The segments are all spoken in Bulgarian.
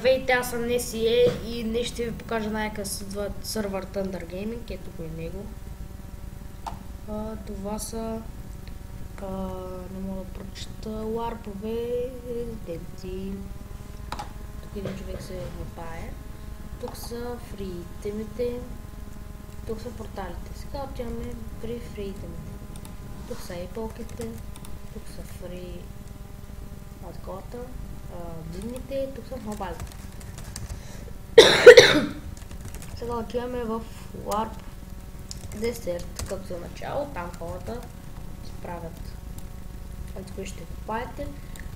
Здравейте, аз съм NCA и днес ще ви покажа най-късът сървър Thunder Gaming, ето го е него. Това са, не мога да прочета, ларпове, резиденции. Тук един човек се напае. Тук са фри темите. Тук са порталите. Сега отиваме при фри темите. Тук са епълките. Тук са фри маткота. Динните, тук са мобайлите. Сега отиваме в Warp Desert, като за начало, там хората се правят. Ето вие ще купаете.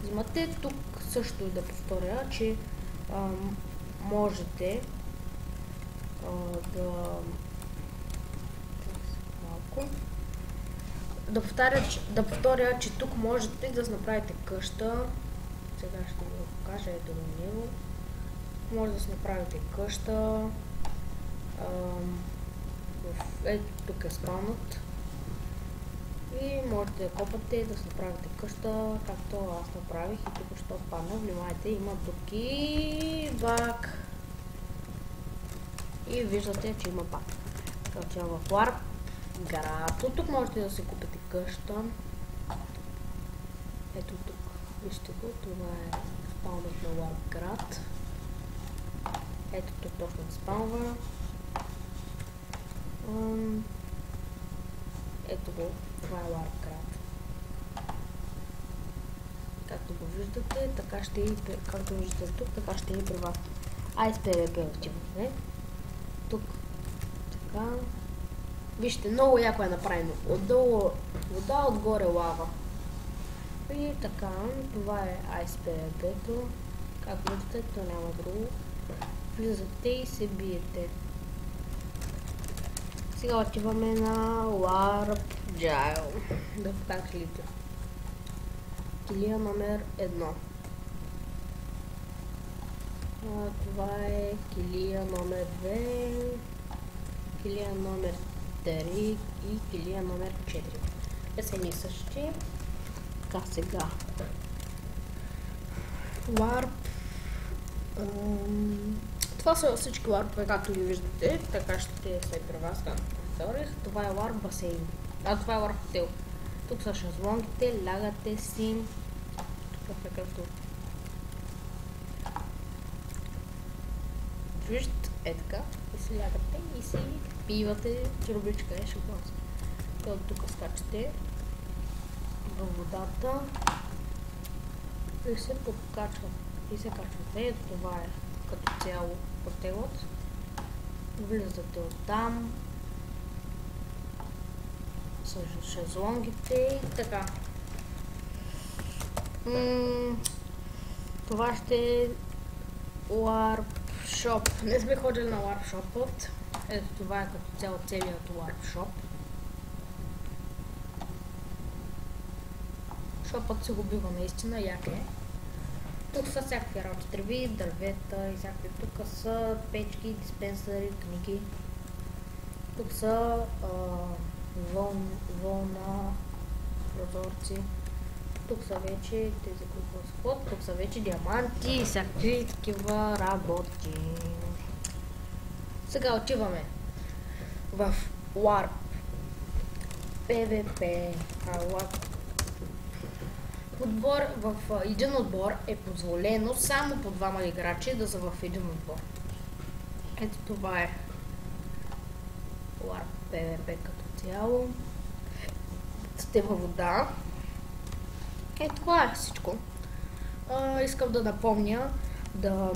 Взимате тук също да повторя, че можете да повторя, че тук можете да направите къща. Сега ще ви го покажа, ето на него. Може да си направите къща. Ето тук е спаунът. И можете да копате, да си направите къща, както аз направих и тук ще падна. Внимайте, има тук и баг. И виждате, че има баг. Така в Warp град. Тук можете да си купите къща. Ето тук. Вижте го, това е спаунът на Warp град. Ето тук точно спаунва. Ето го, това е Warp град. Както го виждате, така ще и, както виждате тук, така ще и при вас. PvP отиваме. Тук. Така. Вижте, много яко е направено. Отдолу вода, отгоре лава. И така, това е PvP-то. Както виждате, то няма друго. Влизате и се биете. Сега отиваме на Warp Jail. Да покажа лите. Килия номер 1. Това е килия номер 2. Килия номер 3 и килия номер 4. Те са ни същи. Така сега. Warp. Това са всички варпове, както ги виждате. Така ще са и при вас, както повторих. Това е Warp басейн. Това е Warp хотел. Тук са шезлонгите, лягате си. Тук е както. Виждате, е така. И си лягате и си пивате червичка и шоколад. Тук скачате във водата и се подкачват. И се качвате. Това е като цяло хотелът. Влизате оттам с шезлонгите и така. Това ще е Warp Shop. Не сме ходили на Warp Shop. Ето това е като цяло целият Warp Shop. Шопът се го бива наистина, як е. Тук са всякакви работи, треви, дървета и всякакви. Тук са печки, диспенсъри, книги. Тук са вълна, прозорци. Тук са вече тези, които са вход. Тук са вече диаманти и всякакви такива работи. Сега отиваме в Warp PvP. В един отбор е позволено само по двама играчи да са в един отбор. Ето това е Warp PvP като цяло. Сте във вода. Това е всичко. Искам да напомня да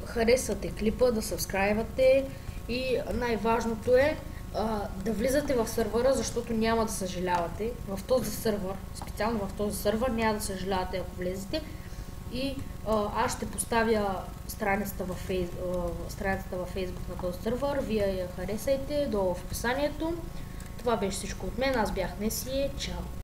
харесвате клипа, да сабскрайбвате и най-важното е да влизате в сървъра, защото няма да съжалявате. В този сървър, специално в този сървър, няма да съжалявате ако влезете. И аз ще поставя страницата във Facebook на този сървър. Вие я харесайте долу в описанието. Това беше всичко от мен. Аз бях NCA. Чао!